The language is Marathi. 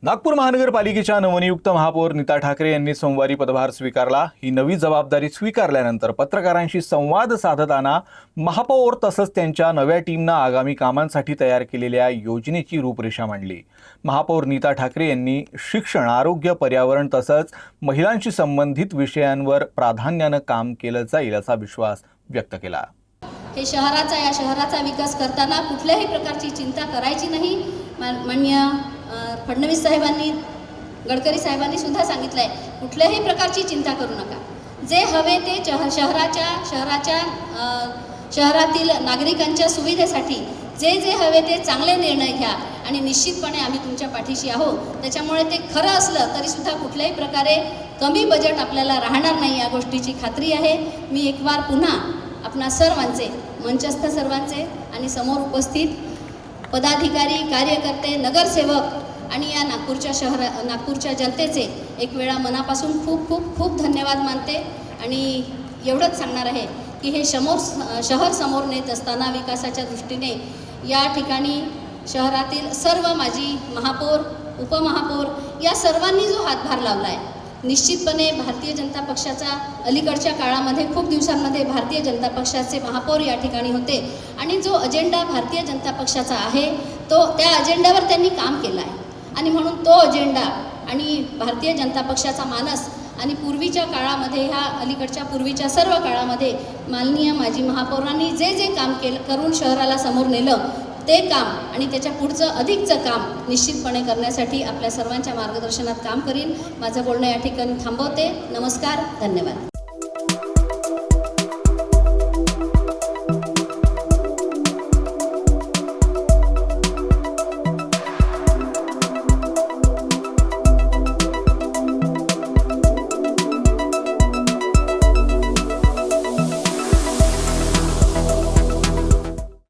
नागपूर महानगरपालिकेच्या नवनियुक्त महापौर नीता ठाकरे यांनी सोमवारी पदभार स्वीकारला। ही नवी जबाबदारी स्वीकारल्यानंतर पत्रकारांशी संवाद साधताना महापौर तसंच त्यांच्या नव्या टीमनं आगामी कामांसाठी तयार केलेल्या योजनेची रूपरेषा मांडली। महापौर नीता ठाकरे यांनी शिक्षण, आरोग्य, पर्यावरण तसंच महिलांशी संबंधित विषयांवर प्राधान्यानं काम केलं जाईल असा विश्वास व्यक्त केला। हे शहराचा विकास करताना कुठल्याही प्रकारची चिंता करायची नाही। माननीय फडणवीस साहेबांनी, गडकरी साहेबांनी सुद्धा सांगितलंय, कुठल्याही प्रकारची चिंता करू नका। जे हवे ते शहरातील नागरिकांच्या सुविधेसाठी जे हवे ते चांगले निर्णय घ्या आणि निश्चितपणे आम्ही तुमच्या पाठीशी आहोत। त्याच्यामुळे ते खरं असलं तरी सुद्धा कुठल्याही प्रकारे कमी बजेट आपल्याला राहणार नाही या गोष्टीची खात्री आहे। मी एक बार पुन्हा आपणा सर्वांचे, मंचस्थ सर्वांचे आणि समोर उपस्थित पदाधिकारी, कार्यकर्ते, नगरसेवक आणि या नागपूरच्या जनतेचे एक वेळा मनापासून खूप खूप खूप धन्यवाद मानते आणि एवढंच सांगणार आहे की हे शहर समोर नेत असताना विकासाच्या दृष्टीने या ठिकाणी शहरातील सर्व माजी महापौर, उपमहापौर या सर्वांनी जो हातभार लावला आहे, निश्चितपणे भारतीय जनता पक्षाचा अलीकडच्या काळामध्ये खूप दिवसांमध्ये भारतीय जनता पक्षाचे महापौर या ठिकाणी होते आणि जो अजेंडा भारतीय जनता पक्षाचा आहे तो त्या अजेंड्यावर त्यांनी काम केलं आहे आणि म्हणून तो अजेंडा आणि भारतीय जनता पक्षाचा मानस आणि पूर्वीच्या काळामध्ये, ह्या अलीकडच्या पूर्वीच्या सर्व काळामध्ये माननीय माजी महापौरांनी जे काम करून शहराला समोर नेलं ते काम आणि त्याच्या पुढचं अधिकचं काम निश्चितपणे करण्यासाठी आपल्या सर्वांच्या मार्गदर्शनात काम करीन। माझं बोलणं या ठिकाणी थांबवते। नमस्कार, धन्यवाद।